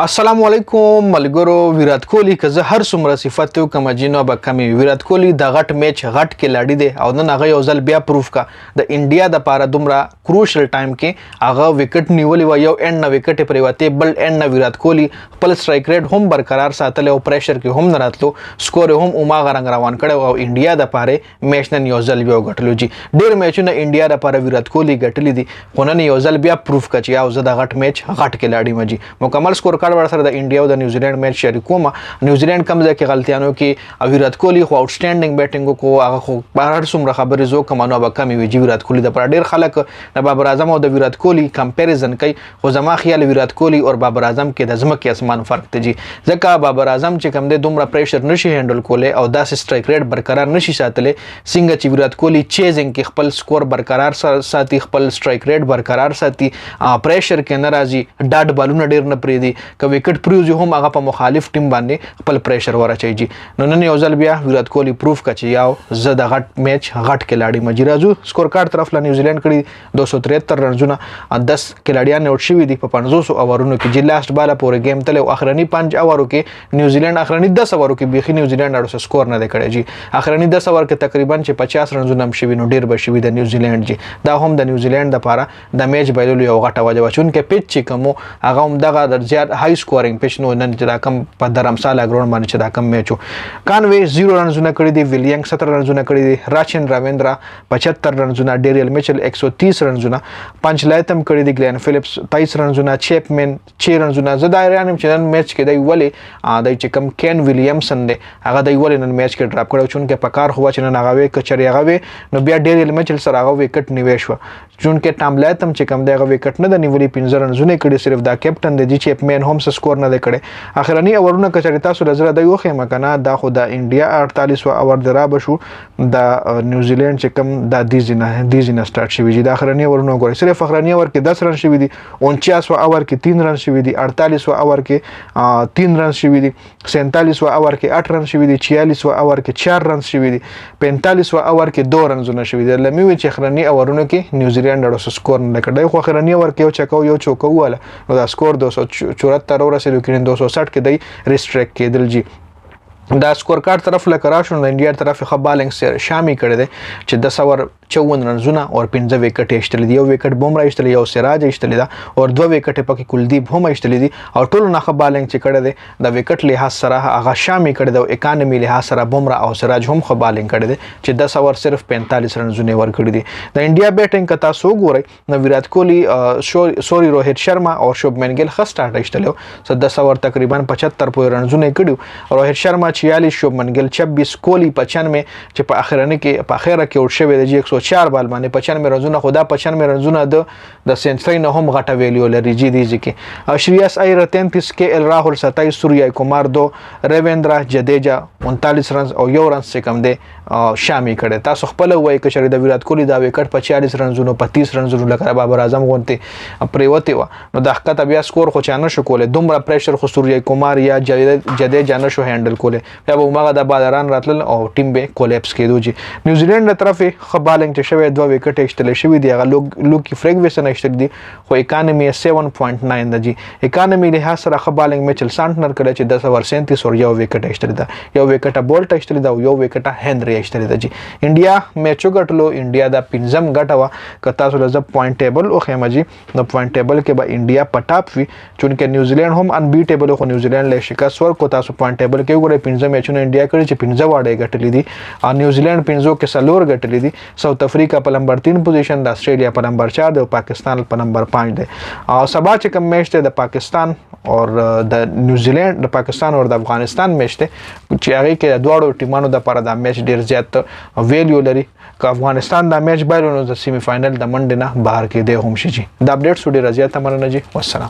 السلام علیکم ملګرو. ویرات کوهلی که زه هر څومره صفت وکم جنو به کمی. ویرات کوهلی د غټ میچ غټ کلاډي دی او نن هغه یو ځل بیا پروف کا د انډیا د پاره دومره کروشل ټایم کې هغه وکټ نیولې و. یو اند نه وکټ پریواته بل اند نه ویرات کوهلی خپل سټرایک ریټ هم برقرار ساتل او پریشر کې هم نه راتلو. سکور هم اوما غرنګ روان کړو او انډیا د پاره میچ نن یو ځل بیا غټلو. جی ډیر میچونه انډیا د پاره ویرات کوهلی غټلې دي خو نن یو ځل بیا پروف کا چې او زه د غټ میچ غټ کلاډي مجي مکمل سکور ور سره د انډیا او د نیوزیلند میچ شریکوم. نیوزیلند کم ځکه غلطیانو کې ویرات کوهلی خو آوټسټانډینګ بیټینګ کو هغه خو بهر څومره خبرې زو کمانو به کمی وی ویرات کوهلی د پر ډیر خلک د بابر اعظم او د ویرات کوهلی کمپیریزن کوي خو زما خیال ویرات کوهلی او بابر اعظم کې د ځمکې اسمان فرق دی. جی ځکه بابر اعظم چې کم د دومره پریشر نشي هندل کولای او داسې سټرایک ریټ برقرار نشي ساتلې څنګه چې ویرات کوهلی چیزنګ کې خپل سکور برقرار ساتي خپل سټرایک ریټ برقرار ساتي پریشر کې ناراضي ډاډ بالونه ډیر نه پریدي ک وکټ پریوزي هم هغه په مخالف ټیم باندې خپل پریشر ورچي. جی نو نن یو ځل بیا ویرات کوهلی پروف کچي یاو زه د غټ میچ غټ کلاډي مجي راځو. سکور کارت طرف له نیوزیلند کړي 273 رنونه 10 کلاډیان اوټ شوي دي په 500 اوورونو کې. جی لاست بالا پورې گیم تل او اخرنی 5 اوورو کې نیوزیلند اخرنی 10 اوورو کې بيخي نیوزیلند اړو سکور نه کړی. جی اخرنی 10 اوور کې تقریبا چې 50 رنونه هم شوي نو ډیر به شوي د نیوزیلند. جی دا هم د نیوزیلند لپاره د میچ بایلولو یو غټه وجه و چون کې پیچ چې کوم هغه هم دغه د زیات های سکورینګ پیچ نو نن چې دا کم په درمساله ګراوند باندې چې دا کم میچو. کانوي 0 رنونه کړی دي، ویلیام 17 رنونه کړی دي، راچن راویندرا 75 رنونه، ډیریل میچل 130 رنونه، پنچ لایتم کړی دي، ګلین فلیپس 23 رنونه، چیپمن 6 رنونه. زه دا ایران چې نن میچ کې دی ولې د چې کم کین ویلیامسن دی هغه دی ولې نن میچ کې ډراپ کړو چون کې پکار هوا چې نن هغه کچري هغه نو بیا ډیریل میچل سره هغه وکټ نیوي شو چون کې ټام لایتم چې کم دی هغه وکټ نه د نیولې 15 رنونه کړی صرف دا کیپټن دی چیپمن هم سکور نه کړي. اخرنی اورونه کچری تاسو نظر د یو خیمه کنه دا خو د انډیا 48 اور درابه شو د نیوزیلند چې کم د دیزینه سٹارټ شوی. جی د اخرنی اورونه ګوري صرف اخرنی اور کې 10 رن شوی دي، 49 اور کې 3 رن شوی دي، 48 اور کې 3 رن شوی دي، 47 اور کې 8 رن شوی دي، 46 اور کې 4 رن شوی دي، 45 اور کې 2 رنونه شوی دي. لموي چې اخرنی اورونه کې نیوزیلند اړو سکور نه کړی خو اخرنی اور کې یو چکو یو چوکو واله نو دا سکور 274 ورسېدو کې 260 کې دی ریسټریکټ کېدل. جی دا سکور کارت طرف لکه راشو د انډیا طرف خو بالنګ سره شامي کړی دی چې 1054 رنونه او 15 وکټ ایشتل دي. یو وکټ بومرا ایشتل، یو سراج ایشتل دا او 2 وکټ پکې کلدیپ هم ایشتل دي او ټول نه خو بالنګ چې کړی دی د وکټ لحاظ سره هغه شامي کړی دی. اکانومي لحاظ سره بومرا او سراج هم خو بالنګ کړی دی چې 10 اور صرف 45 رنونه ور کړی دي. د انډیا بیټینګ کتا سو ګوري نو ویرات کوهلی سوري روهیت شرما او شوبمن ګل خ سٹارټ ایشتل 10 اور تقریبا 75 پوی رنونه کړیو. روهیت شرما 46، شوبمن ګل 26، کوهلی 95 چې په اخرنه کې په اخره کې اوټ شوی دی 104 بال باندې 95 رنونه خدا 95 رنونه د سنچري نه هم غټه ویلیو لري. جی دی ځکه شریاس ایر 33 کې ال راهول 27، سوریا کمار 2، رویندرا جدیجا 39 رنز او یو رنز چې کم دی شامي کړي. تاسو خپل وایي چې شری د ویرات کوهلی دا وکټ په 40 رنزونو په 30 رنزونو لکه بابر اعظم غونته پریوته و نو د حقیقت بیا سکور خو چانه شو کوله دومره پریشر خو سوریا کمار یا جدیجا نه شو هندل کوله بیا ماغه د بالران راتل او ټیم به کولیپس کېدو. جی نیوزیلند طرف خو بالنګ چې شوی 2 وکټ ایشتل شوی دی هغه لوکی فرګویسن ایشتل دي خو اکانومي 7.9 د. جی اکانومي له سره خو بالنګ میچل سانټنر کړی چې 10 اور 37 اور یو وکټ ایشتل دا، یو وکټ بولټ ایشتل دا، یو وکټ هنری ایشتل دا. جی انډیا میچو ګټلو انډیا د پنځم ګټوا ک تاسو له پوینټ ټیبل او خیمه. جی نو پوینټ ټیبل کې به انډیا پټاپ وي چون کې نیوزیلند هم انبیټیبل خو نیوزیلند له شکست ور کو. تاسو پوینټ ټیبل کې وګورئ 15 میچونه انډیا کړی چې 15 واړه ګټلې دي او نیوزیلند 15 کې سلور ګټلې دي. ساوث افریقا په نمبر 3 پوزیشن، د استرالیا په نمبر 4 دی او پاکستان په نمبر 5 دی. او سبا چې کوم میچ دی د پاکستان او د نیوزیلند، د پاکستان او د افغانستان میچ دی چې هغه کې د دوړو ټیمانو د لپاره دا میچ ډیر زیات ویلیو لري. که افغانستان دا میچ بایلونو د سیمی فائنل د منډه نه بهر کې دی هم شي. جی دا اپډیټ سټوډي رضیات مننه. جی والسلام.